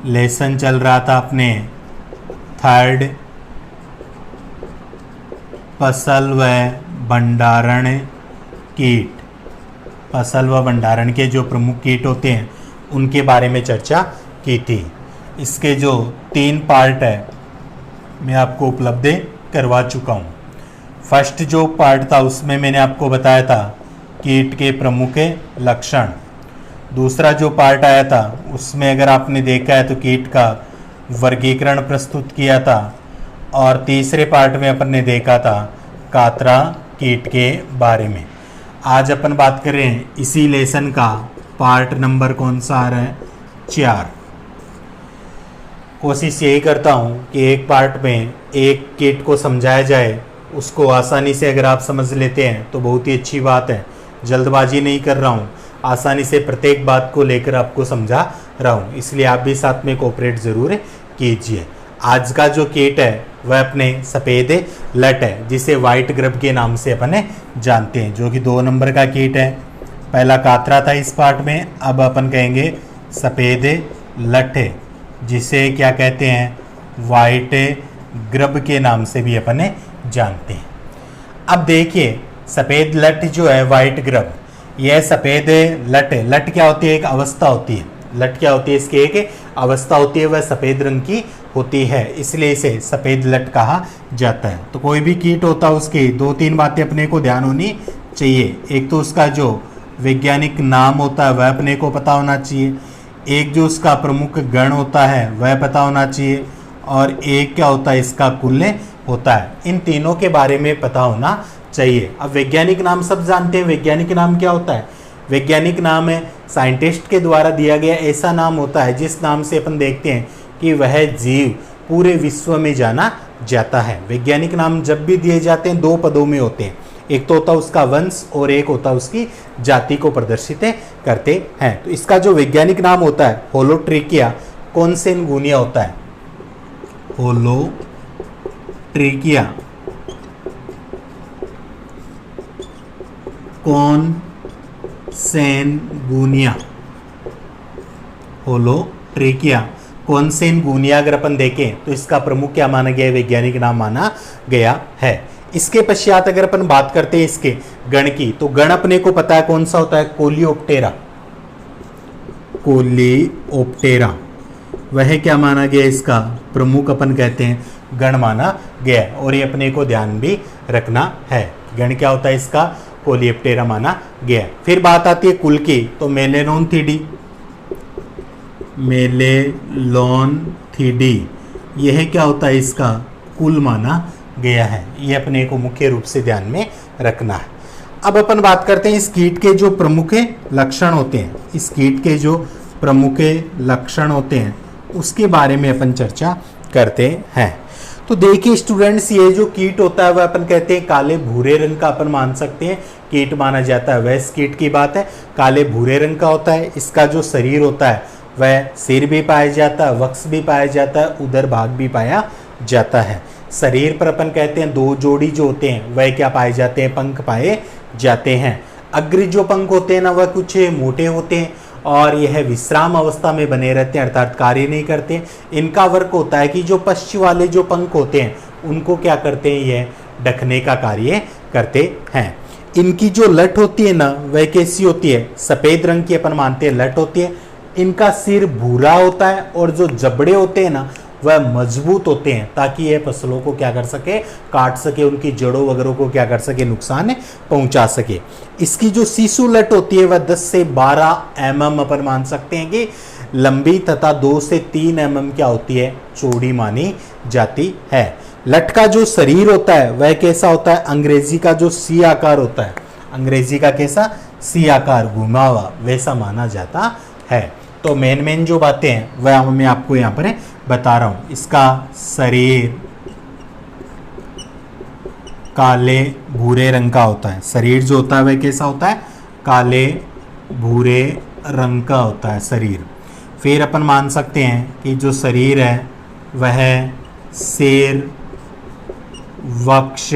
Lesson चल रहा था अपने थर्ड, फसल व भंडारण कीट। फसल व भंडारण के जो प्रमुख कीट होते हैं उनके बारे में चर्चा की थी। इसके जो 3 पार्ट है मैं आपको उपलब्ध करवा चुका हूँ। फर्स्ट जो पार्ट था उसमें मैंने आपको बताया था कीट के प्रमुख लक्षण। दूसरा जो पार्ट आया था उसमें अगर आपने देखा है तो कीट का वर्गीकरण प्रस्तुत किया था। और तीसरे पार्ट में अपन ने देखा था कातरा कीट के बारे में। आज अपन बात कर रहे हैं इसी लेसन का पार्ट नंबर कौन सा आ रहा है, 4। कोशिश यही करता हूँ कि एक पार्ट में एक कीट को समझाया जाए, उसको आसानी से अगर आप समझ लेते हैं तो बहुत ही अच्छी बात है। जल्दबाजी नहीं कर रहा हूँ, आसानी से प्रत्येक बात को लेकर आपको समझा रहा हूँ, इसलिए आप भी साथ में कोऑपरेट ज़रूर कीजिए। आज का जो कीट है वह अपने सफ़ेद लट है, जिसे वाइट ग्रब के नाम से अपन जानते हैं, जो कि 2 नंबर का कीट है। पहला कातरा था इस पार्ट में, अब अपन कहेंगे सफ़ेद लट है, जिसे क्या कहते हैं, वाइट ग्रब के नाम से भी अपन जानते हैं। अब देखिए सफ़ेद लट जो है वाइट ग्रब, यह सफ़ेद लट है। लट क्या होती है, एक अवस्था होती है। लट क्या होती है, इसकी एक अवस्था होती है, वह सफ़ेद रंग की होती है, इसलिए इसे सफ़ेद लट कहा जाता है। तो कोई भी कीट होता है उसकी 2-3 बातें अपने को ध्यान होनी चाहिए। एक तो उसका जो वैज्ञानिक नाम होता है वह अपने को पता होना चाहिए, एक जो उसका प्रमुख गण होता है वह पता होना चाहिए, और एक क्या होता है, इसका कुल होता है। इन तीनों के बारे में पता होना चाहिए। अब वैज्ञानिक नाम सब जानते हैं, वैज्ञानिक नाम क्या होता है, वैज्ञानिक नाम है साइंटिस्ट के द्वारा दिया गया ऐसा नाम होता है जिस नाम से अपन देखते हैं कि वह जीव पूरे विश्व में जाना जाता है। वैज्ञानिक नाम जब भी दिए जाते हैं 2 पदों में होते हैं, एक तो होता है उसका वंश और एक होता है उसकी जाति को प्रदर्शित करते हैं। तो इसका जो वैज्ञानिक नाम होता है होलोट्रिकिया कॉन्सेनगुनिया होता है। होलोट्रिकिया कॉन्सेनगुनिया, होलोट्रिकिया कॉन्सेनगुनिया अगर अपन देखें तो इसका प्रमुख क्या माना गया है, वैज्ञानिक नाम माना गया है। इसके पश्चात अगर अपन बात करते हैं इसके गण की, तो गण अपने को पता है कौन सा होता है, कोलियोप्टेरा। कोलियोप्टेरा वह क्या माना गया, इसका प्रमुख अपन कहते हैं गण माना गया, और ये अपने को ध्यान भी रखना है। गण क्या होता है इसका, कोलियोप्टेरा माना गया। फिर बात आती है कुल की, तो मेलेनोन्थिडी, मेलेनोन्थिडी यह क्या होता है, इसका कुल माना गया है। ये अपने को मुख्य रूप से ध्यान में रखना है। अब अपन बात करते हैं इस कीट के जो प्रमुख लक्षण होते हैं, इस कीट के जो प्रमुख लक्षण होते हैं उसके बारे में अपन चर्चा करते हैं। तो देखिए स्टूडेंट्स, ये जो कीट होता है वह अपन कहते हैं काले भूरे रंग का अपन मान सकते हैं कीट माना जाता है। वह इस कीट की बात है, काले भूरे रंग का होता है। इसका जो शरीर होता है वह सिर भी पाया जाता है, वक्ष भी पाया जाता है, उदर भाग भी पाया जाता है। शरीर पर अपन कहते हैं 2 जोड़ी जो होते हैं वह क्या पाए जाते हैं, पंख पाए जाते हैं। अग्र जो पंख होते हैं ना वह कुछ मोटे होते हैं और यह विश्राम अवस्था में बने रहते हैं, अर्थात कार्य नहीं करते। इनका वर्क होता है कि जो पश्च वाले जो पंख होते हैं उनको क्या करते हैं, यह ढकने का कार्य करते हैं। इनकी जो लट होती है ना वह कैसी होती है, सफ़ेद रंग की अपन मानते हैं लट होती है। इनका सिर भूरा होता है और जो जबड़े होते हैं ना वह मजबूत होते हैं, ताकि यह फसलों को क्या कर सके, काट सके, उनकी जड़ों वगैरह को क्या कर सके, नुकसान पहुंचा सके। इसकी जो सीसू लट होती है वह 10 से 12 mm अपन मान सकते हैं कि लंबी तथा 2 से 3 mm क्या होती है, चौड़ी मानी जाती है। लट का जो शरीर होता है वह कैसा होता है, अंग्रेजी का जो सी आकार होता है, अंग्रेजी का कैसा सी आकार घुमा हुआ वैसा माना जाता है। तो मेन जो बातें हैं वह मैं आपको यहाँ पर बता रहा हूँ। इसका शरीर काले भूरे रंग का होता है, शरीर जो होता है वह कैसा होता है, काले भूरे रंग का होता है शरीर। फिर अपन मान सकते हैं कि जो शरीर है वह सिर, वक्ष,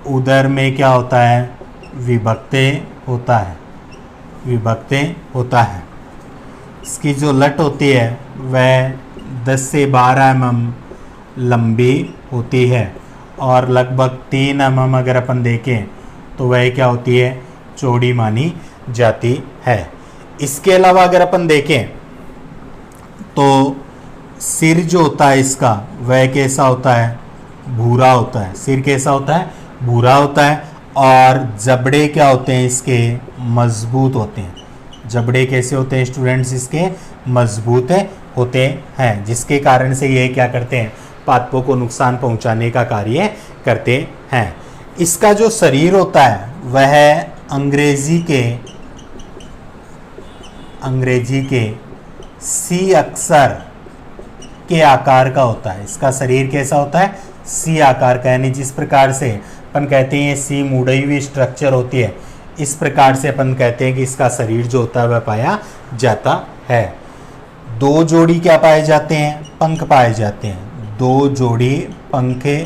उदर में क्या होता है, विभक्त होता है, विभक्त होता है। इसकी जो लट होती है वह 10 से 12 mm लंबी होती है और लगभग 3 mm अगर अपन देखें तो वह क्या होती है, चौड़ी मानी जाती है। इसके अलावा अगर अपन देखें तो सिर जो होता है इसका वह कैसा होता है, भूरा होता है। सिर कैसा होता है, भूरा होता है। और जबड़े क्या होते हैं इसके, मजबूत होते हैं। जबड़े कैसे होते हैं स्टूडेंट्स, इसके मजबूत होते हैं, जिसके कारण से ये क्या करते हैं, पादपों को नुकसान पहुंचाने का कार्य करते हैं। इसका जो शरीर होता है वह अंग्रेजी के सी अक्षर के आकार का होता है। इसका शरीर कैसा होता है, सी आकार का, यानी जिस प्रकार से अपन कहते हैं सी मुड़ी हुई स्ट्रक्चर होती है, इस प्रकार से अपन कहते हैं कि इसका शरीर जो होता है वह पाया जाता है। 2 जोड़ी क्या पाए जाते हैं, पंख पाए जाते हैं। 2 जोड़ी पंखे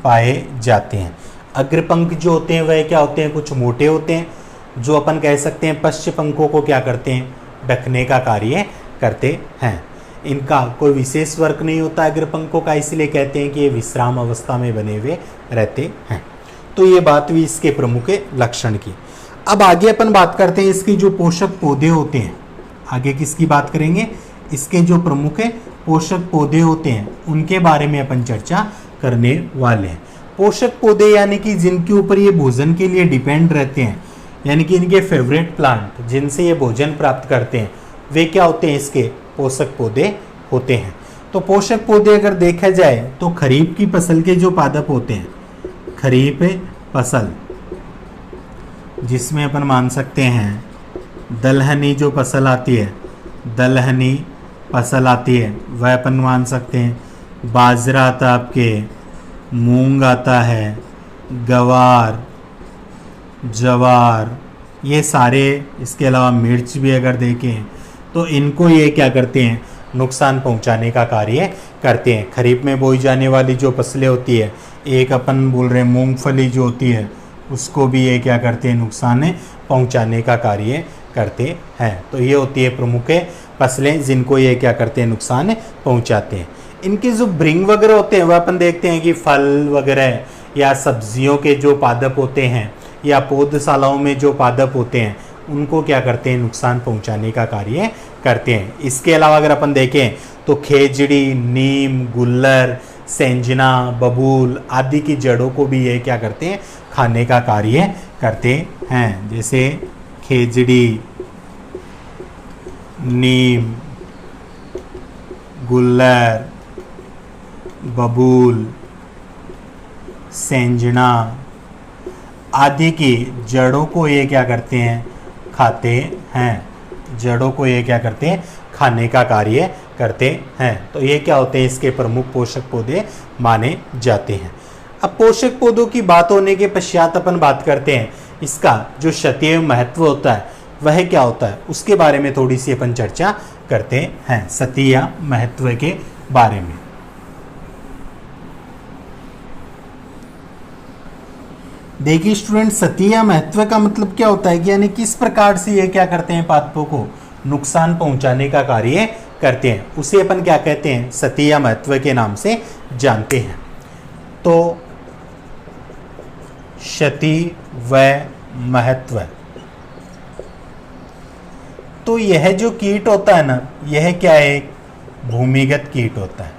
पाए जाते हैं। अग्रपंख जो होते हैं वह क्या होते हैं, कुछ मोटे होते हैं, जो अपन कह सकते हैं पश्च पंखों को क्या करते हैं, ढकने का कार्य करते हैं। इनका कोई विशेष वर्क नहीं होता अग्रपंखों का, इसलिए कहते हैं कि ये विश्राम अवस्था में बने हुए रहते हैं। तो ये बात हुई इसके प्रमुख लक्षण की। अब आगे अपन बात करते हैं इसके जो पोषक पौधे होते हैं। आगे किसकी बात करेंगे, इसके जो प्रमुख पोषक पौधे होते हैं उनके बारे में अपन चर्चा करने वाले हैं। पोषक पौधे यानी कि जिनके ऊपर ये भोजन के लिए डिपेंड रहते हैं, यानी कि इनके फेवरेट प्लांट जिनसे ये भोजन प्राप्त करते हैं, वे क्या होते हैं, इसके पोषक पौधे होते हैं। तो पोषक पौधे अगर देखा जाए तो खरीफ की फसल के जो पादप होते हैं, खरीफ फसल जिसमें अपन मान सकते हैं दलहनी जो फसल आती है, दलहनी फसल आती है वह अपन मान सकते हैं। बाजरा आता आपके, मूंग आता है, गवार, जवार, ये सारे, इसके अलावा मिर्च भी अगर देखें तो इनको ये क्या करते हैं, नुकसान पहुंचाने का कार्य करते हैं। खरीफ में बोई जाने वाली जो फसलें होती है, एक अपन बोल रहे हैं मूंगफली जो होती है, उसको भी ये क्या करते हैं, नुकसान पहुंचाने का कार्य करते हैं। तो ये होती है प्रमुख फसलें जिनको ये क्या करते हैं, नुकसान पहुंचाते हैं। इनके जो ब्रिंग वगैरह होते हैं वह अपन देखते हैं कि फल वगैरह या सब्जियों के जो पादप होते हैं या पौधशालाओं में जो पादप होते हैं उनको क्या करते हैं, नुकसान पहुंचाने का कार्य करते हैं। इसके अलावा अगर अपन देखें तो खेजड़ी, नीम, गुल्लर, सेंजना, बबूल आदि की जड़ों को भी ये क्या करते हैं, खाने का कार्य करते हैं। जैसे खेजड़ी, नीम, गुल्लर, बबूल, सेंजना आदि की जड़ों को ये क्या करते हैं, खाते हैं। जड़ों को ये क्या करते हैं, खाने का कार्य करते हैं। तो ये क्या होते हैं, इसके प्रमुख पोषक पौधे माने जाते हैं। अब पोषक पौधों की बात होने के पश्चात अपन बात करते हैं इसका जो क्षतीय महत्व होता है वह क्या होता है, उसके बारे में थोड़ी सी अपन चर्चा करते हैं, क्षतीय महत्व के बारे में। देखिए स्टूडेंट, क्षतीय महत्व का मतलब क्या होता है कि यानी किस प्रकार से ये क्या करते हैं, पादपों को नुकसान पहुंचाने का कार्य करते हैं, उसे अपन क्या कहते हैं, क्षतीय महत्व के नाम से जानते हैं। तो क्षति व महत्व, तो यह जो कीट होता है ना, यह क्या है, एक भूमिगत कीट होता है।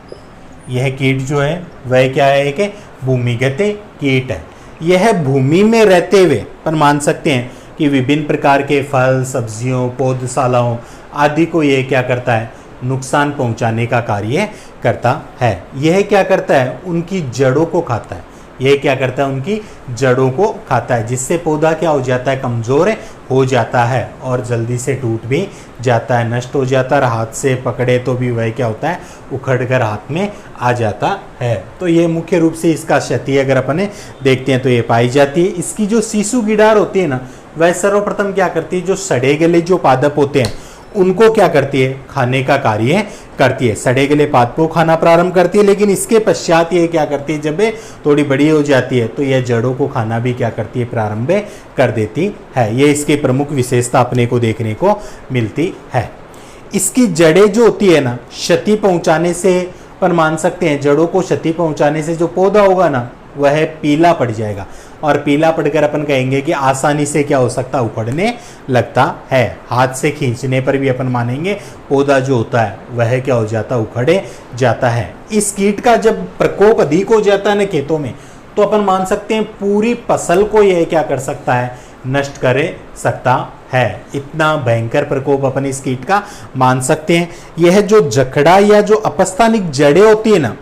यह कीट जो है वह क्या है, एक भूमिगत कीट है। यह भूमि में रहते हुए अपन मान सकते हैं कि विभिन्न प्रकार के फल, सब्जियों, पौधशालाओं आदि को यह क्या करता है, नुकसान पहुंचाने का कार्य करता है। यह क्या करता है, उनकी जड़ों को खाता है। यह क्या करता है, उनकी जड़ों को खाता है, जिससे पौधा क्या हो जाता है, कमज़ोर हो जाता है और जल्दी से टूट भी जाता है, नष्ट हो जाता है। हाथ से पकड़े तो भी वह क्या होता है, उखड़ कर हाथ में आ जाता है। तो ये मुख्य रूप से इसका क्षति अगर अपन देखते हैं तो ये पाई जाती है। इसकी जो सीसु गिडार होती है ना, वह सर्वप्रथम क्या करती है, जो सड़े गले जो पादप होते हैं उनको क्या करती है, खाने का कार्य करती है। सड़े गले पादपों खाना प्रारंभ करती है, लेकिन इसके पश्चात ये क्या करती है, जब थोड़ी बड़ी हो जाती है तो यह जड़ों को खाना भी क्या करती है, प्रारंभ कर देती है। ये इसकी प्रमुख विशेषता अपने को देखने को मिलती है। इसकी जड़ें जो होती है ना, क्षति पहुंचाने से अपन मान सकते हैं, जड़ों को क्षति पहुंचाने से जो पौधा होगा ना वह पीला पड़ जाएगा, और पीला पड़कर अपन कहेंगे कि आसानी से क्या हो सकता है, उखड़ने लगता है। हाथ से खींचने पर भी अपन मानेंगे पौधा जो होता है वह क्या हो जाता है, उखड़े जाता है। इस कीट का जब प्रकोप अधिक हो जाता है ना खेतों में, तो अपन मान सकते हैं पूरी फसल को यह क्या कर सकता है, नष्ट कर सकता है। इतना भयंकर प्रकोप अपन इस कीट का मान सकते हैं। यह जो जखड़ा या जो अपस्थानिक जड़ें होती है ना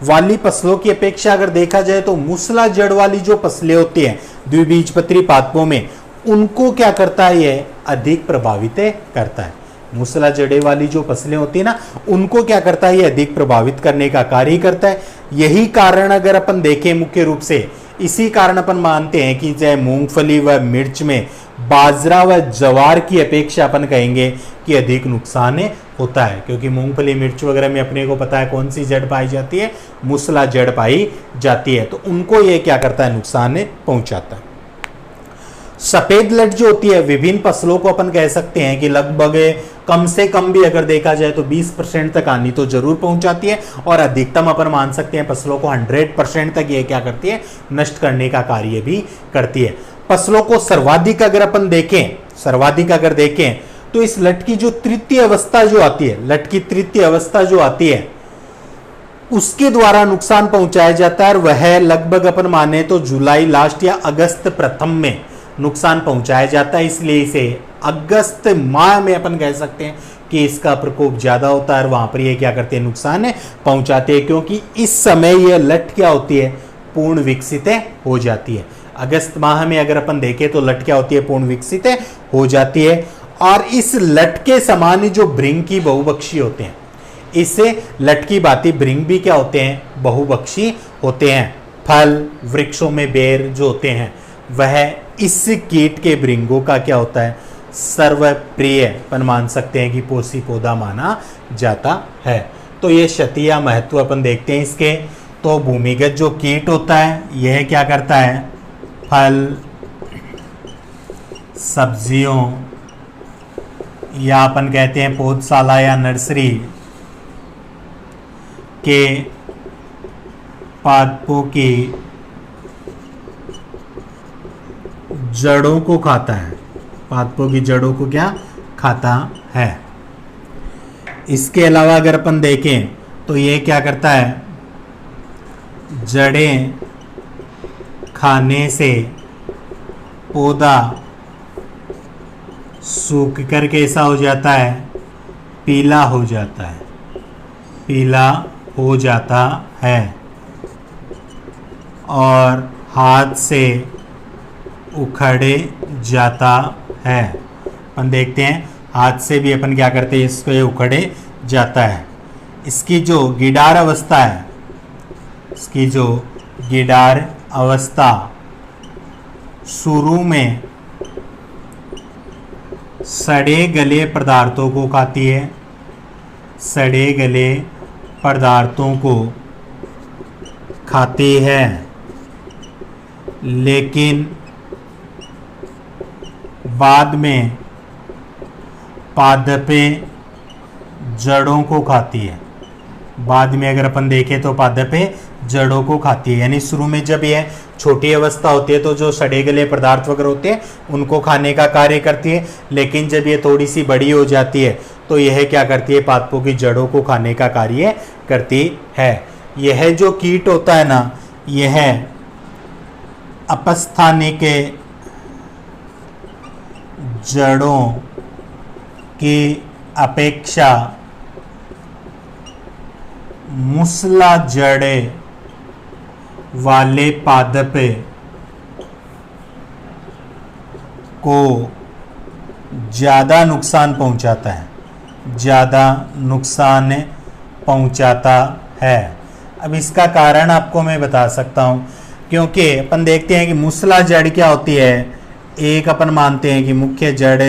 वाली फसलों की अपेक्षा अगर देखा जाए तो मूसला जड़ वाली जो फसलें होती हैं द्विबीजपत्री पादपों में, उनको क्या करता है, यह अधिक प्रभावित करता है। मूसला जड़े वाली जो फसलें होती है ना, उनको क्या करता है, ये अधिक प्रभावित करने का कार्य करता है। यही कारण अगर अपन देखें मुख्य रूप से, इसी कारण अपन मानते हैं कि चाहे मूंगफली व मिर्च में बाजरा व ज्वार की अपेक्षा अपन कहेंगे कि अधिक नुकसान होता है, क्योंकि मूंगफली मिर्च वगैरह में अपने को पता है कौन सी जड़ पाई जाती है, मूसला जड़ पाई जाती है, तो उनको ये क्या करता है, नुकसान पहुंचाता है। सफेद लट जो होती है विभिन्न फसलों को अपन कह सकते हैं कि लगभग कम से कम भी अगर देखा जाए तो 20% तक हानि तो जरूर पहुंचाती है, और अधिकतम अपन मान सकते हैं फसलों को 100% तक ये क्या करती है, नष्ट करने का कार्य भी करती है। फसलों को सर्वाधिक अगर अपन देखें, सर्वाधिक अगर देखें तो इस लट की जो तृतीय अवस्था जो आती है, लट की तृतीय अवस्था जो आती है उसके द्वारा नुकसान पहुंचाया जाता है, और वह लगभग अपन माने तो जुलाई लास्ट या अगस्त प्रथम में नुकसान पहुंचाया जाता है। इसलिए इसे अगस्त माह में अपन कह सकते हैं कि इसका प्रकोप ज्यादा होता है, और वहां पर ये क्या करते हैं, नुकसान पहुंचाते हैं, क्योंकि इस समय यह लट क्या होती है, पूर्ण विकसित हो जाती है। अगस्त माह में अगर अपन देखें तो लट क्या होती है, पूर्ण विकसित हो जाती है। और इस लट के समान जो भृंग की बहुबक्षी होते हैं, इससे लट की भांति भृंग भी क्या होते हैं, बहुबक्षी होते हैं। फल वृक्षों में बेर जो होते हैं वह इस कीट के भृंगों का क्या होता है, सर्वप्रिय अपन मान सकते हैं कि पोषी पौधा माना जाता है। तो ये क्षति या महत्व अपन देखते हैं इसके। तो भूमिगत जो कीट होता है यह क्या करता है, फल सब्जियों या अपन कहते हैं पौधशाला या नर्सरी के पादपों की जड़ों को खाता है, पादपों की जड़ों को क्या खाता है। इसके अलावा अगर अपन देखें तो ये क्या करता है, जड़ें खाने से पौधा सूख कर कैसा हो जाता है, पीला हो जाता है, पीला हो जाता है, और हाथ से उखड़े जाता है। अपन देखते हैं हाथ से भी अपन क्या करते हैं, इसको उखड़े जाता है। इसकी जो गिडार अवस्था है, इसकी जो गिडार अवस्था शुरू में सड़े गले पदार्थों को खाती है, सड़े गले पदार्थों को खाती है, लेकिन बाद में पादपे जड़ों को खाती है। बाद में अगर अपन देखें तो पादपे जड़ों को खाती है, यानी शुरू में जब यह छोटी अवस्था होती है तो जो सड़े गले पदार्थ वगैरह होते हैं उनको खाने का कार्य करती है, लेकिन जब ये थोड़ी सी बड़ी हो जाती है तो यह क्या करती है, पादपों की जड़ों को खाने का कार्य करती है। यह जो कीट होता है ना, यह अपस्थानिक जड़ों की अपेक्षा मूसला जड़े वाले पादप को ज़्यादा नुकसान पहुंचाता है, ज़्यादा नुकसान पहुंचाता है। अब इसका कारण आपको मैं बता सकता हूं, क्योंकि अपन देखते हैं कि मूसला जड़ क्या होती है, एक अपन मानते हैं कि मुख्य जड़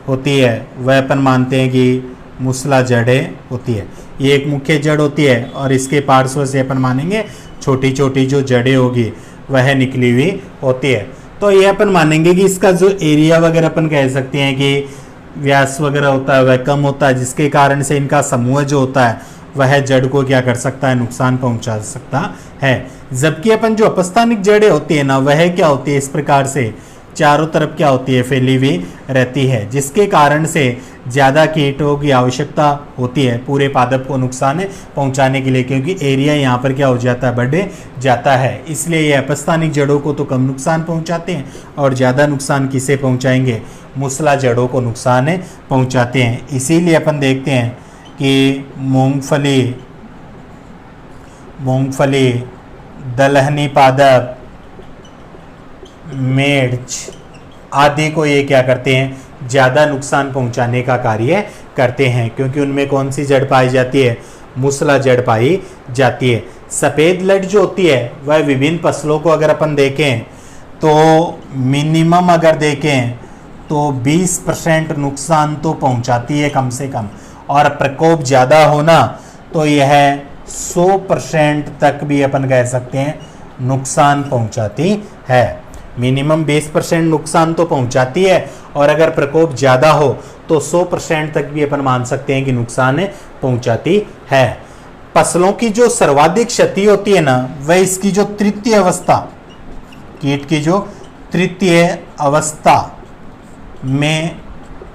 होती है, वह अपन मानते हैं कि मूसला जड़ें होती है। ये एक मुख्य जड़ होती है और इसके पार्श्व से अपन मानेंगे छोटी छोटी जो जड़ें होगी वह निकली हुई होती है। तो ये अपन मानेंगे कि इसका जो एरिया वगैरह अपन कह सकते हैं कि व्यास वगैरह होता है वह कम होता है, जिसके कारण से इनका समूह जो होता है वह जड़ को क्या कर सकता है, नुकसान पहुंचा सकता है। जबकि अपन जो अपस्थानिक जड़ें होती है ना, वह क्या होती है, इस प्रकार से चारों तरफ क्या होती है, फैली हुई रहती है, जिसके कारण से ज़्यादा कीटों की आवश्यकता होती है पूरे पादप को नुकसान पहुंचाने के लिए, क्योंकि एरिया यहाँ पर क्या हो जाता है, बढ़ जाता है। इसलिए ये अपस्थानिक जड़ों को तो कम नुकसान पहुंचाते हैं और ज़्यादा नुकसान किसे पहुंचाएंगे, मूसला जड़ों को नुकसान पहुंचाते हैं। इसीलिए अपन देखते हैं कि मूंगफली, दलहनी पादप, मिर्च आदि को ये क्या करते हैं, ज़्यादा नुकसान पहुंचाने का कार्य करते हैं, क्योंकि उनमें कौन सी जड़ पाई जाती है, मूसला जड़ पाई जाती है। सफ़ेद लट जो होती है वह विभिन्न फसलों को अगर अपन देखें तो मिनिमम अगर देखें तो 20% नुकसान तो पहुंचाती है कम से कम, और प्रकोप ज़्यादा होना तो यह 100% तक भी अपन कह सकते हैं नुकसान पहुंचाती है। मिनिमम 20% नुकसान तो पहुंचाती है, और अगर प्रकोप ज़्यादा हो तो 100% तक भी अपन मान सकते हैं कि नुकसान पहुंचाती है। फसलों की जो सर्वाधिक क्षति होती है ना, वह इसकी जो तृतीय अवस्था, कीट की जो तृतीय अवस्था में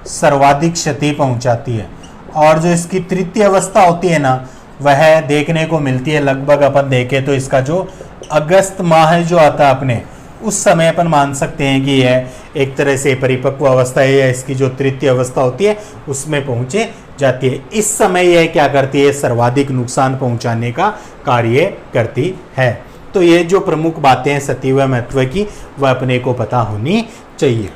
सर्वाधिक क्षति पहुंचाती है। और जो इसकी तृतीय अवस्था होती है ना, वह देखने को मिलती है लगभग अपन देखें तो इसका जो अगस्त माह जो आता है अपने, उस समय अपन मान सकते हैं कि यह एक तरह से परिपक्व अवस्था है, या इसकी जो तृतीय अवस्था होती है उसमें पहुंचे जाती है। इस समय यह क्या करती है, सर्वाधिक नुकसान पहुंचाने का कार्य करती है। तो ये जो प्रमुख बातें हैं सती व महत्व की, वह अपने को पता होनी चाहिए।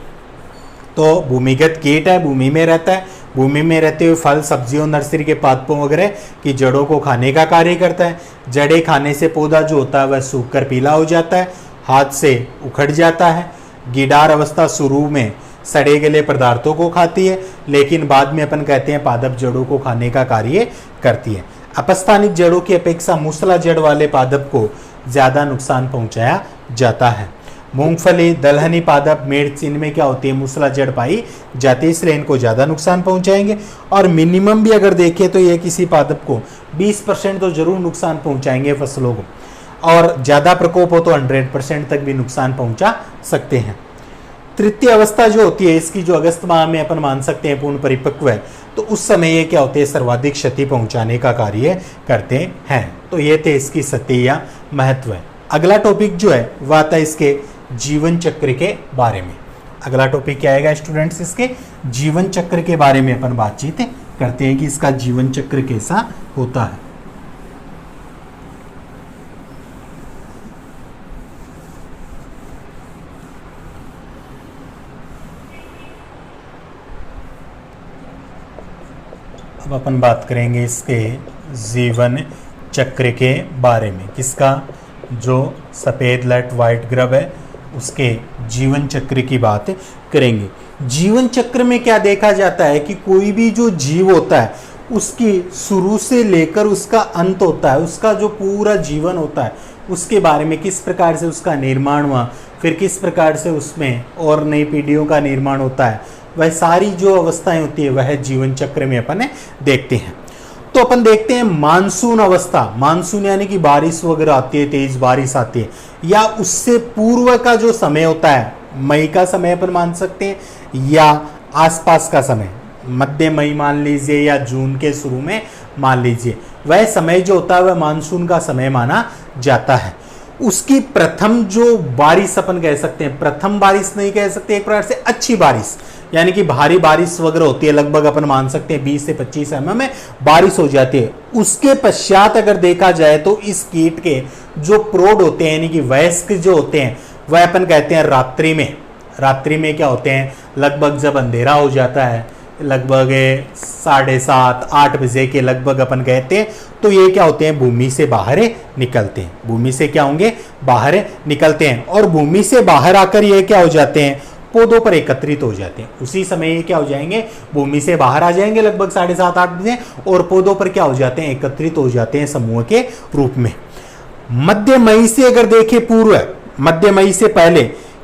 तो भूमिगत कीट है, भूमि में रहता है, भूमि में रहते हुए फल, सब्जियों, नर्सरी के पादपों वगैरह की जड़ों को खाने का कार्य करता है। जड़ें खाने से पौधा जो होता है वह सूखकर पीला हो जाता है, हाथ से उखड़ जाता है। गिडार अवस्था शुरू में सड़े गले पदार्थों को खाती है, लेकिन बाद में अपन कहते हैं पादप जड़ों को खाने का कार्य करती है। अपस्थानिक जड़ों की अपेक्षा मूसला जड़ वाले पादप को ज़्यादा नुकसान पहुंचाया जाता है। मूंगफली, दलहनी पादप, मिर्च, इनमें क्या होती है, मूसला जड़ पाई जाती है, इसलिए इनको ज़्यादा नुकसान पहुंचाएंगे। और मिनिमम भी अगर देखें तो ये किसी पादप को 20% तो जरूर नुकसान पहुंचाएंगे फसलों को, और ज़्यादा प्रकोप हो तो 100% तक भी नुकसान पहुंचा सकते हैं। तृतीय अवस्था जो होती है इसकी, जो अगस्त माह में अपन मान सकते हैं पूर्ण परिपक्व है, तो उस समय ये क्या होते हैं, सर्वाधिक क्षति पहुंचाने का कार्य करते हैं। तो ये थे इसकी सती या महत्व है। अगला टॉपिक जो है वह आता है इसके जीवन चक्र के बारे में। अगला टॉपिक क्या आएगा स्टूडेंट्स, इसके जीवन चक्र के बारे में अपन बातचीत करते हैं कि इसका जीवन चक्र कैसा होता है। अब अपन बात करेंगे इसके जीवन चक्र के बारे में। किसका, जो सफ़ेद लट वाइट ग्रब है उसके जीवन चक्र की बात करेंगे। जीवन चक्र में क्या देखा जाता है कि कोई भी जो जीव होता है उसकी शुरू से लेकर उसका अंत होता है, उसका जो पूरा जीवन होता है उसके बारे में, किस प्रकार से उसका निर्माण हुआ, फिर किस प्रकार से उसमें और नई पीढ़ियों का निर्माण होता है, वह सारी जो अवस्थाएं होती है वह जीवन चक्र में अपन देखते हैं। तो अपन देखते हैं मानसून अवस्था, मानसून यानी कि बारिश वगैरह आती है, तेज बारिश आती है, या उससे पूर्व का जो समय होता है, मई का समय अपन मान सकते हैं, या आसपास का समय, मध्य मई मान लीजिए, या जून के शुरू में मान लीजिए, वह समय जो होता है वह मानसून का समय माना जाता है। उसकी प्रथम जो बारिश अपन कह सकते हैं, प्रथम बारिश नहीं कह सकते, एक प्रकार से अच्छी बारिश, यानी कि भारी बारिश वगैरह होती है, लगभग अपन मान सकते हैं 20 से 25 mm में बारिश हो जाती है। उसके पश्चात अगर देखा जाए तो इस कीट के जो प्रौढ़ होते हैं यानी कि वयस्क जो होते हैं वह अपन कहते हैं रात्रि में क्या होते हैं, लगभग जब अंधेरा हो जाता है, लगभग 7:30-8 बजे के लगभग अपन कहते हैं, तो ये क्या होते हैं, भूमि से बाहर निकलते हैं। भूमि से क्या होंगे, बाहर निकलते हैं, और भूमि से बाहर आकर ये क्या हो जाते हैं, पौधों पर एकत्रित हो जाते हैं। उसी समय ये क्या हो जाएंगे, भूमि से बाहर आ जाएंगे लगभग 7:30-8 बजे, और पौधों पर क्या हो जाते हैं, एकत्रित हो जाते हैं समूह के रूप में। मध्य मई से अगर देखें पूर्व, मध्य मई से पहले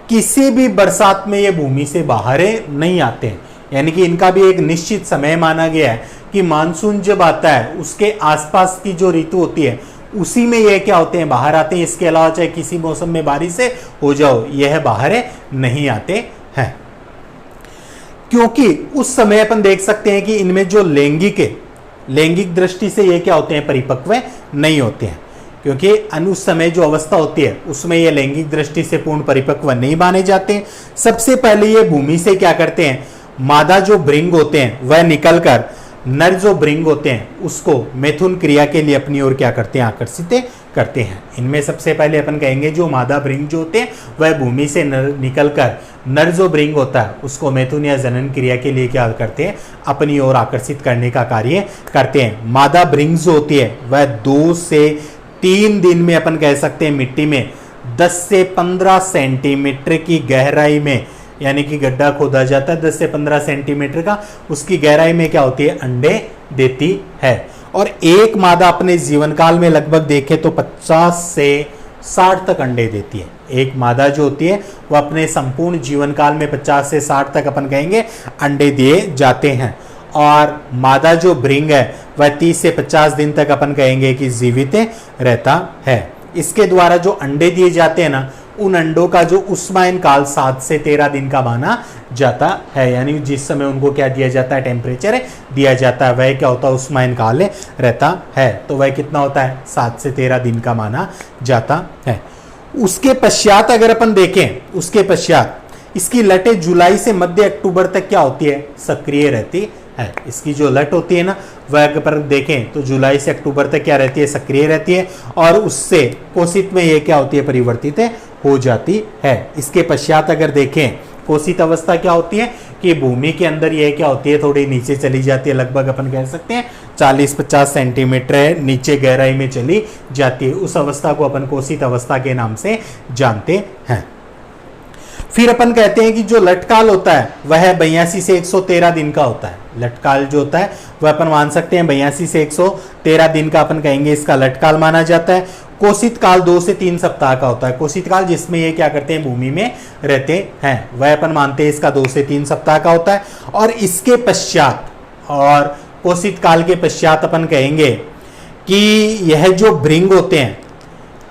किसी भी बरसात में ये भूमि से बाहर नहीं आते हैं, यानी कि इनका भी एक निश्चित समय माना गया है कि मानसून जब आता है उसके आसपास की जो ऋतु होती है उसी में यह क्या होते हैं, बाहर आते हैं। इसके अलावा चाहे किसी मौसम में बारिश हो जाओ, यह बाहर नहीं आते हैं, क्योंकि उस समय अपन देख सकते हैं कि इनमें जो लैंगिक दृष्टि से ये क्या होते हैं, परिपक्व नहीं होते हैं, क्योंकि उस समय जो अवस्था होती है उसमें ये लैंगिक दृष्टि से पूर्ण परिपक्व नहीं माने जाते हैं। सबसे पहले ये भूमि से क्या करते हैं, मादा जो भृंग होते हैं वह निकलकर नर जो भृंग होते हैं उसको मैथुन क्रिया के लिए अपनी ओर क्या करते हैं, आकर्षित करते हैं। इनमें सबसे पहले अपन कहेंगे जो मादा भृंग जो होते हैं वह भूमि से निकलकर नर जो भृंग होता है उसको मैथुन या जनन क्रिया के लिए क्या करते हैं, अपनी ओर आकर्षित करने का कार्य करते हैं। मादा भृंग जो होती है वह 2 से 3 दिन में अपन कह सकते हैं मिट्टी में 10 से 15 सेंटीमीटर की गहराई में, यानी कि गड्ढा खोदा जाता है 10 से 15 सेंटीमीटर का, उसकी गहराई में क्या होती है, अंडे देती है। और एक मादा अपने जीवन काल में लगभग देखें तो 50 से 60 तक अंडे देती है। एक मादा जो होती है वह अपने संपूर्ण जीवन काल में 50 से 60 तक अपन कहेंगे अंडे दिए जाते हैं। और मादा जो भृंग है वह 30 से 50 दिन तक अपन कहेंगे कि जीवित रहता है। इसके द्वारा जो अंडे दिए जाते हैं ना, उन अंडों का जो उष्मायन काल 7 से 13 दिन का माना जाता है, यानी जिस समय उनको क्या दिया जाता है, टेम्परेचर दिया जाता है, वह क्या होता है, उष्मायन काल रहता है। तो वह कितना होता है, 7 से 13 दिन का माना जाता है। उसके पश्चात अगर अपन देखें, उसके पश्चात इसकी लटें जुलाई से मध्य अक्टूबर तक क्या होती है, सक्रिय रहती है। इसकी जो लट होती है ना, वह अगर देखें तो जुलाई से अक्टूबर तक क्या रहती है, सक्रिय रहती है, और उससे कोशित में ये क्या होती है, परिवर्तित हो जाती है। इसके पश्चात अगर देखें कोशित अवस्था क्या होती है कि भूमि के अंदर यह क्या होती है, थोड़ी नीचे चली जाती है, लगभग अपन कह सकते हैं 40-50 सेंटीमीटर नीचे गहराई में चली जाती है। उस अवस्था को अपन कोशित अवस्था के नाम से जानते हैं। फिर अपन कहते हैं कि जो लटकाल होता है वह 82 से 113 दिन का होता है। लटकाल जो होता है वह अपन मान सकते हैं 82 से 113 दिन का अपन कहेंगे इसका लटकाल माना जाता है। कोशित काल 2 से 3 सप्ताह का होता है। कोशित काल जिसमें ये क्या करते हैं, भूमि में रहते हैं, वह अपन मानते हैं इसका 2 से 3 सप्ताह का होता है। और इसके पश्चात, और कोशित काल के पश्चात अपन कहेंगे कि यह जो भृंग होते हैं,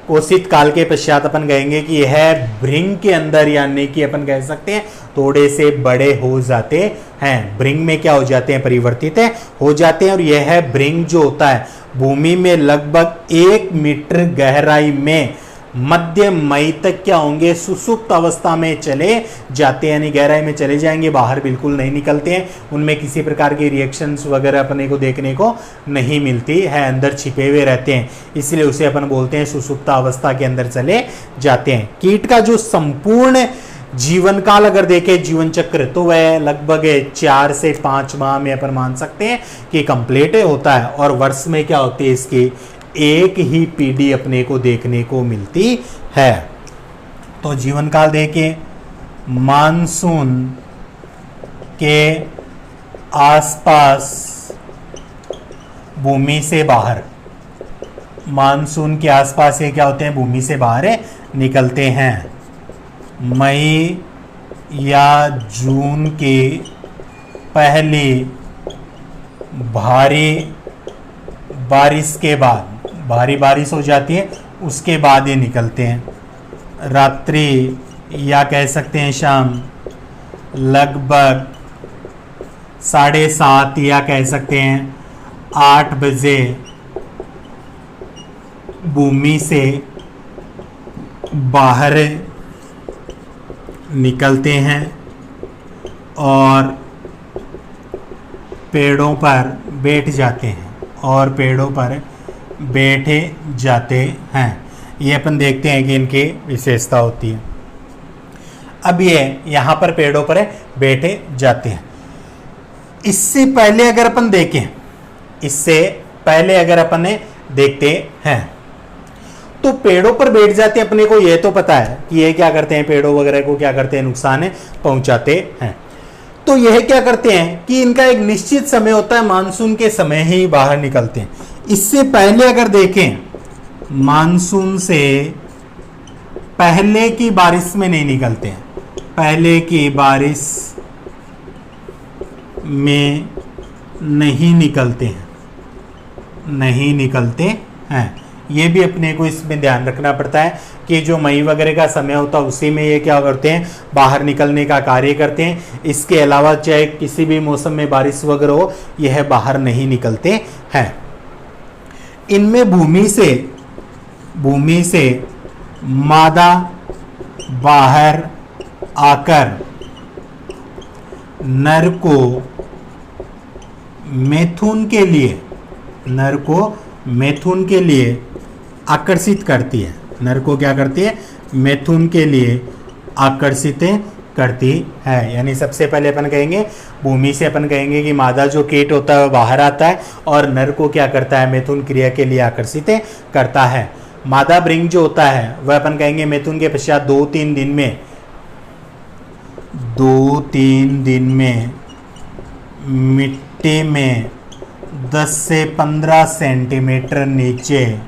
कोशित काल के पश्चात अपन कहेंगे कि यह भृंग के अंदर, यानी कि अपन कह सकते हैं थोड़े से बड़े हो जाते हैं, भृंग में क्या हो जाते हैं, परिवर्तित हो जाते हैं। और यह भृंग जो होता है भूमि में लगभग 1 मीटर गहराई में मध्य मई तक क्या होंगे, सुसुप्त अवस्था में चले जाते हैं, यानी गहराई में चले जाएंगे, बाहर बिल्कुल नहीं निकलते हैं। उनमें किसी प्रकार के रिएक्शंस वगैरह अपने को देखने को नहीं मिलती है, अंदर छिपे हुए रहते हैं, इसलिए उसे अपन बोलते हैं सुसुप्त अवस्था के अंदर चले जाते हैं। कीट का जो संपूर्ण जीवन काल अगर देखें, जीवन चक्र, तो वह लगभग 4 से 5 माह में अपन मान सकते हैं कि कंप्लीट होता है। और वर्ष में क्या होती है, इसकी एक ही पीढ़ी अपने को देखने को मिलती है। तो जीवन काल देखें, मानसून के आसपास भूमि से बाहर, मानसून के आसपास ये क्या होते हैं, भूमि से बाहर निकलते हैं। मई या जून के पहले भारी बारिश के बाद, भारी बारिश हो जाती है, उसके बाद ये निकलते हैं। रात्रि या कह सकते हैं शाम लगभग 7:30 या कह सकते हैं 8 बजे भूमि से बाहर निकलते हैं और पेड़ों पर बैठ जाते हैं, और पेड़ों पर बैठे जाते हैं। ये अपन देखते हैं कि इनकी विशेषता होती है। अब ये यहाँ पर पेड़ों पर बैठे जाते हैं। इससे पहले अगर अपन देखें, इससे पहले अगर अपन देखते हैं तो पेड़ों पर बैठ जाते हैं, अपने को ये तो पता है कि ये क्या करते हैं, पेड़ों वगैरह को क्या करते हैं, नुकसान पहुंचाते हैं। तो यह क्या करते हैं कि इनका एक निश्चित समय होता है, मानसून के समय ही बाहर निकलते हैं। इससे पहले अगर देखें, मानसून से पहले की बारिश में नहीं निकलते हैं, पहले की बारिश में नहीं निकलते हैं, नहीं निकलते हैं। ये भी अपने को इसमें ध्यान रखना पड़ता है कि जो मई वगैरह का समय होता है उसी में ये क्या करते हैं, बाहर निकलने का कार्य करते हैं। इसके अलावा चाहे किसी भी मौसम में बारिश वगैरह हो, यह बाहर नहीं निकलते हैं। इनमें भूमि से मादा बाहर आकर नर को मैथुन के लिए आकर्षित करती है। नर को क्या करती है, मैथुन के लिए आकर्षित करती है। यानी सबसे पहले अपन कहेंगे भूमि से, अपन कहेंगे कि मादा जो कीट होता है वो बाहर आता है और नर को क्या करता है, मैथुन क्रिया के लिए आकर्षित करता है। मादा भृंग जो होता है वह अपन कहेंगे मैथुन के पश्चात 2-3 दिन में मिट्टी में 10 से 15 सेंटीमीटर नीचे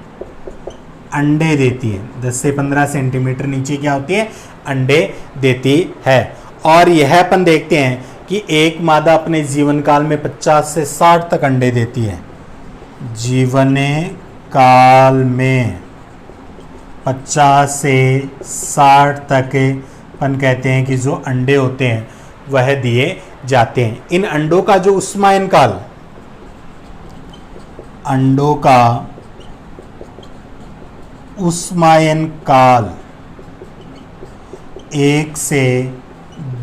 अंडे देती है। 10 से 15 सेंटीमीटर नीचे क्या होती है, अंडे देती है। और यह अपन देखते हैं कि एक मादा अपने जीवन काल में 50 से 60 तक अंडे देती है। जीवन काल में 50 से 60 तक अपन कहते हैं कि जो अंडे होते हैं वह दिए जाते हैं। इन अंडों का जो उष्मायन काल, अंडों का उष्मायन काल 1 से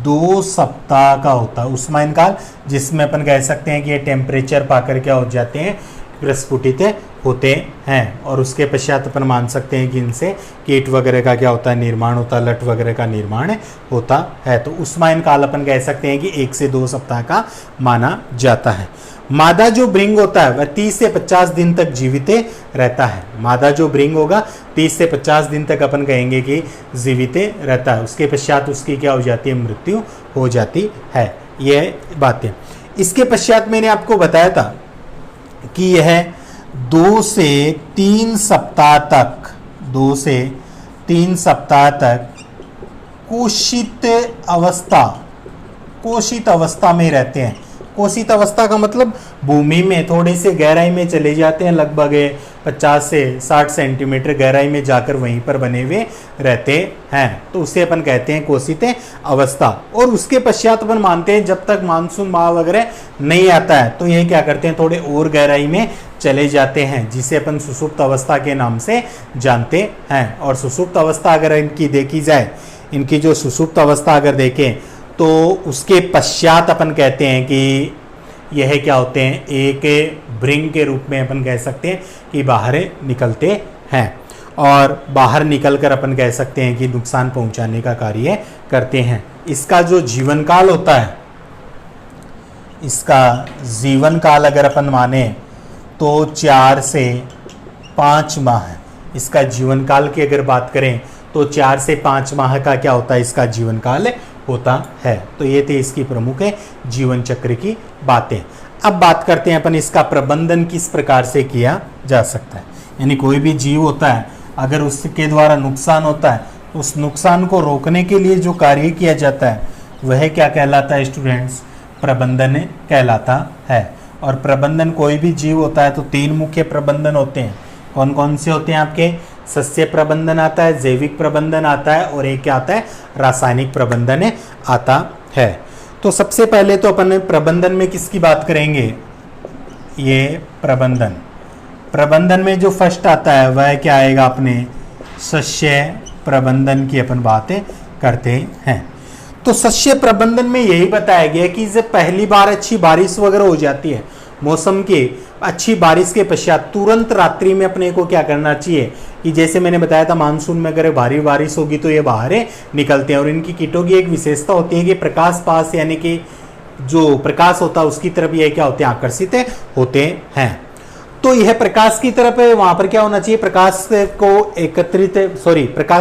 2 सप्ताह का होता है। उष्मायन काल जिसमें अपन कह सकते हैं कि ये टेम्परेचर पाकर क्या हो जाते हैं, प्रस्फुटित होते हैं। और उसके पश्चात अपन मान सकते हैं कि इनसे कीट वगैरह का क्या होता है, निर्माण होता है, लट वगैरह का निर्माण होता है। तो उष्मायन काल अपन कह सकते हैं कि 1 से 2 सप्ताह का माना जाता है। मादा जो भृंग होता है वह 30 से 50 दिन तक जीवित रहता है। मादा जो भृंग होगा 30 से 50 दिन तक अपन कहेंगे कि जीवित रहता है। उसके पश्चात उसकी क्या हो जाती है, मृत्यु हो जाती है। यह बातें इसके पश्चात मैंने आपको बताया था कि यह 2 से 3 सप्ताह तक कोशित अवस्था में रहते हैं। कोशित अवस्था का मतलब भूमि में थोड़ी से गहराई में चले जाते हैं, लगभग 50 से 60 सेंटीमीटर गहराई में जाकर वहीं पर बने हुए रहते हैं। तो उसे अपन कहते हैं कोशित अवस्था। और उसके पश्चात अपन मानते हैं जब तक मानसून माह वगैरह नहीं आता है तो ये क्या करते हैं, थोड़े और गहराई में चले जाते हैं, जिसे अपन सुषुप्त अवस्था के नाम से जानते हैं। और सुषुप्त अवस्था अगर इनकी देखी जाए, इनकी जो सुषुप्त अवस्था अगर देखें तो उसके पश्चात अपन कहते हैं कि यह क्या होते हैं, एक भृंग के रूप में अपन कह सकते हैं कि बाहर निकलते हैं। और बाहर निकलकर अपन कह सकते हैं कि नुकसान पहुंचाने का कार्य करते हैं। इसका जो जीवन काल होता है, इसका जीवन काल अगर अपन माने तो 4 से 5 माह है। इसका जीवन काल की अगर बात करें तो 4 से 5 माह का क्या होता है, इसका जीवन काल होता है। तो ये थे इसकी प्रमुख जीवन चक्र की बातें। अब बात करते हैं अपन इसका प्रबंधन किस प्रकार से किया जा सकता है। यानी कोई भी जीव होता है अगर उसके द्वारा नुकसान होता है, उस नुकसान को रोकने के लिए जो कार्य किया जाता है वह क्या कहलाता है स्टूडेंट्स, प्रबंधन कहलाता है। और प्रबंधन कोई भी जीव होता है तो 3 मुख्य प्रबंधन होते हैं। कौन कौन से होते हैं आपके, सस्य प्रबंधन आता है, जैविक प्रबंधन आता है और एक क्या आता है, रासायनिक प्रबंधन आता है। तो सबसे पहले तो अपन प्रबंधन में किसकी बात करेंगे, ये प्रबंधन में जो फर्स्ट आता है वह क्या आएगा, अपने सस्य प्रबंधन की अपन बातें करते हैं। तो सस्य प्रबंधन में यही बताया गया कि जब पहली बार अच्छी बारिश वगैरह हो जाती है, मौसम के अच्छी बारिश के पश्चात तुरंत रात्रि में अपने को क्या करना चाहिए कि जैसे मैंने बताया था मानसून में अगर भारी बारिश होगी तो ये बाहर निकलते हैं। और इनकी कीटों की एक विशेषता होती है कि प्रकाश पास, यानी कि जो प्रकाश होता है उसकी तरफ ये क्या होते हैं, आकर्षित होते हैं। तो यह प्रकाश की तरफ है, वहां पर क्या होना चाहिए, प्रकाश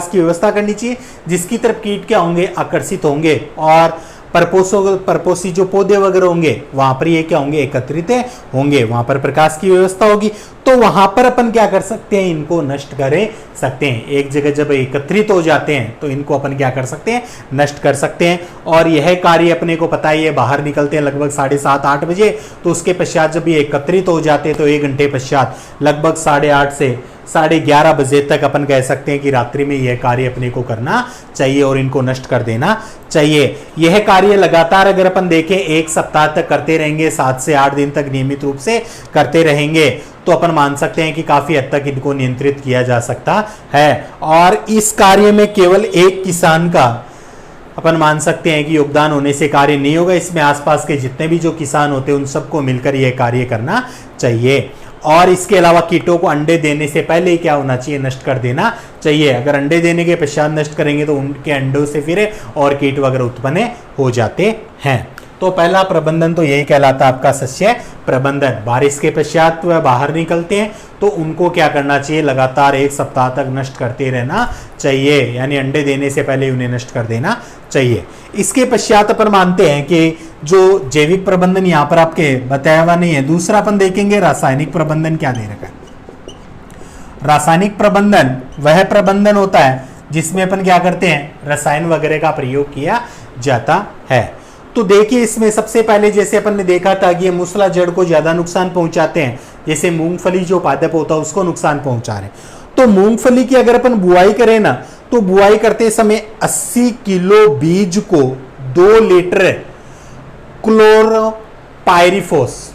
की व्यवस्था करनी चाहिए जिसकी तरफ कीट क्या होंगे, आकर्षित होंगे। और परपोषी जो पौधे वगैरह होंगे वहां पर ये क्या होंगे, एकत्रित होंगे, वहां पर प्रकाश की व्यवस्था होगी, तो वहां पर अपन क्या कर सकते हैं, इनको नष्ट कर सकते हैं। एक जगह जब एकत्रित हो जाते हैं तो इनको अपन क्या कर सकते हैं, नष्ट कर सकते हैं। और यह कार्य अपने को पता ही है, बाहर निकलते हैं लगभग 7:30-8 बजे, तो उसके पश्चात जब ये एकत्रित हो जाते हैं तो 1 घंटे पश्चात लगभग 8:30 से 11:30 बजे तक अपन कह सकते हैं कि रात्रि में यह कार्य अपने को करना चाहिए और इनको नष्ट कर देना चाहिए। यह कार्य लगातार अगर अपन देखें 1 सप्ताह तक करते रहेंगे, 7 से 8 दिन तक नियमित रूप से करते रहेंगे, तो अपन मान सकते हैं कि काफी हद तक इनको नियंत्रित किया जा सकता है। और इस कार्य में केवल एक किसान का अपन मान सकते हैं कि योगदान होने से कार्य नहीं होगा, इसमें आसपास के जितने भी जो किसान होते हैं उन सबको मिलकर यह कार्य करना चाहिए। और इसके अलावा कीटों को अंडे देने से पहले ही क्या होना चाहिए, नष्ट कर देना चाहिए। अगर अंडे देने के पश्चात नष्ट करेंगे तो उनके अंडों से फिर और कीट वगैरह उत्पन्न हो जाते हैं। तो पहला प्रबंधन तो यही कहलाता है आपका सस्य प्रबंधन। बारिश के पश्चात वह बाहर निकलते हैं तो उनको क्या करना चाहिए, लगातार 1 सप्ताह तक नष्ट करते रहना चाहिए, यानी अंडे देने से पहले उन्हें नष्ट कर देना चाहिए। इसके पश्चात अपन मानते हैं कि जो जैविक प्रबंधन यहाँ पर आपके बताया हुआ नहीं है, दूसरा अपन देखेंगे रासायनिक प्रबंधन क्या दे रखा है। रासायनिक प्रबंधन वह प्रबंधन होता है जिसमें अपन क्या करते हैं, रसायन वगैरह का प्रयोग किया जाता है। तो देखिए इसमें सबसे पहले जैसे अपन ने देखा था कि ये मूसला जड़ को ज्यादा नुकसान पहुंचाते हैं, जैसे मूंगफली जो पादप होता है उसको नुकसान पहुंचा रहे। तो मूंगफली की अगर अपन बुआई करें ना, तो बुआई करते समय 80 किलो बीज को 2 लीटर क्लोरपायरीफोस,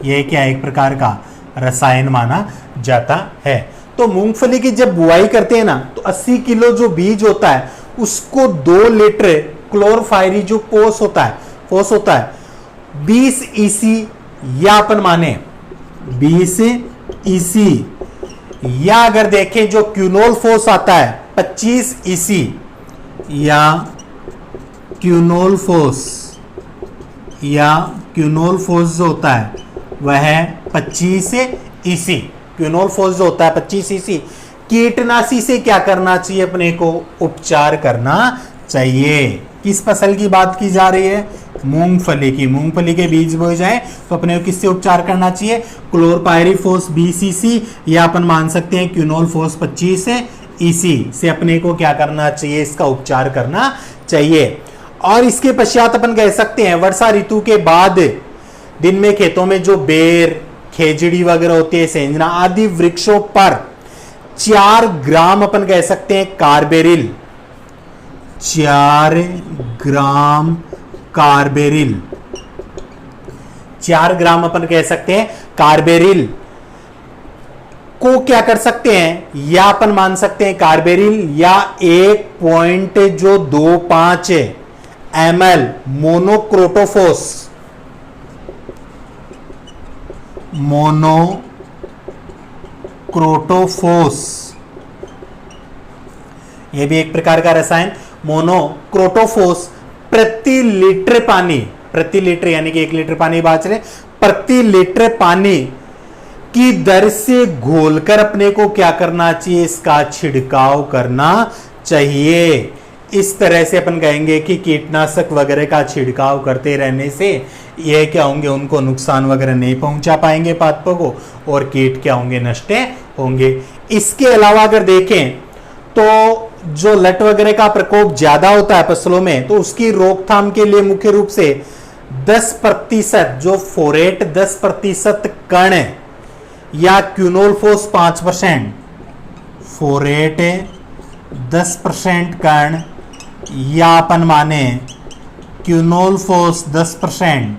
ये क्या एक प्रकार का रसायन माना जाता है। तो मूंगफली की जब बुआई करते हैं ना, तो 80 किलो जो बीज होता है उसको 2 लीटर क्लोरपायरी जो फोस होता है 20 ईसी, या अपन माने 20 ईसी, या अगर देखें जो क्यूनोल फोस आता है 25 ईसी, या क्यूनोल फोस जो होता है वह 25 ईसी। क्यूनोल फोस जो होता है 25 ईसी। कीटनाशी से क्या करना चाहिए, अपने को उपचार करना चाहिए। किस फसल की बात की जा रही है, मूंगफली की। मूंगफली के बीज बोए जाए तो अपने को किससे उपचार करना चाहिए, क्लोरपायरीफोस 20 ईसी, या अपन मान सकते हैं क्यूनोल फोस 25 ईसी से अपने को क्या करना चाहिए, इसका उपचार करना चाहिए। और इसके पश्चात अपन कह सकते हैं वर्षा ऋतु के बाद दिन में खेतों में जो बेर, खेजड़ी वगैरह होती है, सेंजना आदि वृक्षों पर 4 ग्राम अपन कह सकते हैं कार्बेरिल, 4 ग्राम कार्बेरिल, 4 ग्राम अपन कह सकते हैं कार्बेरिल को क्या कर सकते हैं, या अपन मान सकते हैं कार्बेरिल, या 1.25 ml मोनोक्रोटोफोस, यह भी एक प्रकार का रसायन, मोनोक्रोटोफोस प्रति लीटर पानी, प्रति लीटर यानी कि 1 लीटर पानी बाँच रहे, प्रति लीटर पानी की दर से घोलकर अपने को क्या करना चाहिए, इसका छिड़काव करना चाहिए। इस तरह से अपन कहेंगे कि कीटनाशक वगैरह का छिड़काव करते रहने से ये क्या होंगे, उनको नुकसान वगैरह नहीं पहुंचा पाएंगे पादपों को, और कीट क्या होंगे, नष्ट होंगे। इसके अलावा अगर देखें तो जो लट वगैरह का प्रकोप ज्यादा होता है फसलों में, तो उसकी रोकथाम के लिए मुख्य रूप से 10% जो फोरेट 10% कण या क्यूनोलफोस 5%, फोरेट 10% कण या अपन माने क्यूनोलफोस 10%,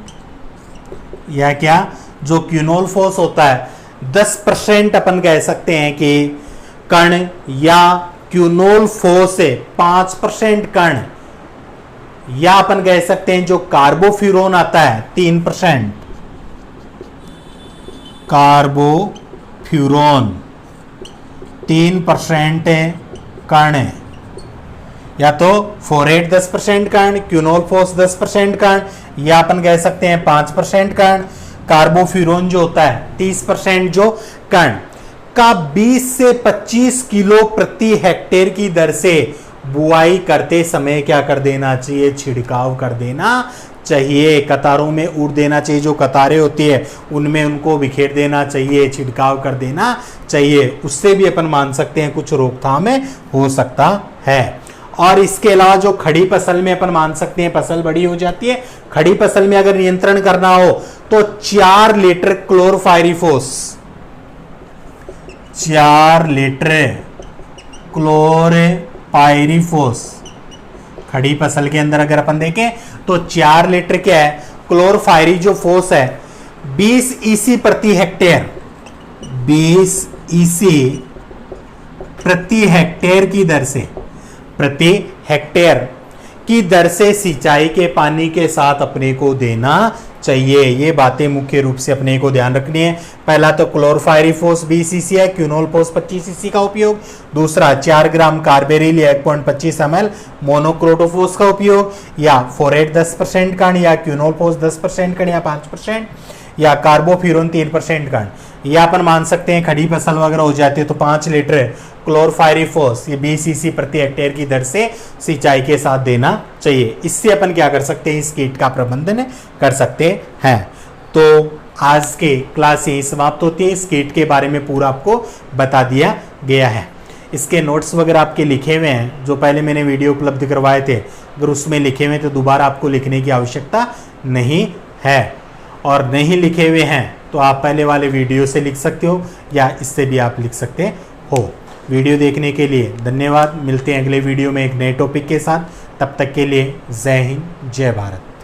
या क्या जो क्यूनोलफोस होता है 10% अपन कह सकते हैं कि कण, या क्यूनोलफोस से 5% कण, या अपन कह सकते हैं जो कार्बोफ्यूरॉन आता है 3%, कार्बोफ्यूरॉन 3% कण, या तो फोरेट 10% कण, क्यूनोलफोस 10% कण, या अपन कह सकते हैं 5% कण, कार्बोफ्यूरॉन जो होता है 30% जो कण। का 20 से 25 किलो प्रति हेक्टेयर की दर से बुआई करते समय क्या कर देना चाहिए, छिड़काव कर देना चाहिए। कतारों में उड़ देना चाहिए, जो कतारें होती है उनमें उनको बिखेर देना चाहिए, छिड़काव कर देना चाहिए। उससे भी अपन मान सकते हैं कुछ रोकथाम हो सकता है। और इसके अलावा जो खड़ी फसल में अपन मान सकते हैं फसल बड़ी हो जाती है, खड़ी फसल में अगर नियंत्रण करना हो तो 4 लीटर क्लोरपाइरीफॉस, 4 लीटर क्लोरपाइरीफॉस खड़ी फसल के अंदर अगर अपन देखें तो 4 लीटर क्या है, क्लोरपाइरी जो फोस है 20 ईसी प्रति हेक्टेयर, 20 ईसी प्रति हेक्टेयर की दर से, प्रति हेक्टेयर की दर से सिंचाई के पानी के साथ अपने को देना चाहिए। ये बातें मुख्य रूप से अपने को ध्यान रखनी है। पहला तो क्लोरपाइरीफॉस 20 सीसी है, क्यूनोलपोस 25 सीसी का उपयोग। दूसरा 4 ग्राम कार्बेरिल या 1.25 ml मोनोक्रोटोफॉस का उपयोग, या फोरेट 10% कण, या क्यूनोलपोस 10% कण या 5%, या कार्बोफ्यूरॉन 3% कण। या अपन मान सकते हैं खड़ी फसल वगैरह हो जाती है तो 5 लीटर क्लोरपाइरीफॉस ये 20 सीसी प्रति हेक्टेयर की दर से सिंचाई के साथ देना चाहिए। इससे अपन क्या कर सकते हैं, इस कीट का प्रबंधन कर सकते हैं। तो आज के क्लास यही समाप्त होती है। इस कीट के बारे में पूरा आपको बता दिया गया है। इसके नोट्स वगैरह आपके लिखे हुए हैं, जो पहले मैंने वीडियो उपलब्ध करवाए थे, अगर उसमें लिखे हुए तो दोबारा आपको लिखने की आवश्यकता नहीं है। और नहीं लिखे हुए हैं तो आप पहले वाले वीडियो से लिख सकते हो या इससे भी आप लिख सकते हो। वीडियो देखने के लिए धन्यवाद। मिलते हैं अगले वीडियो में एक नए टॉपिक के साथ। तब तक के लिए जय हिंद, जय भारत।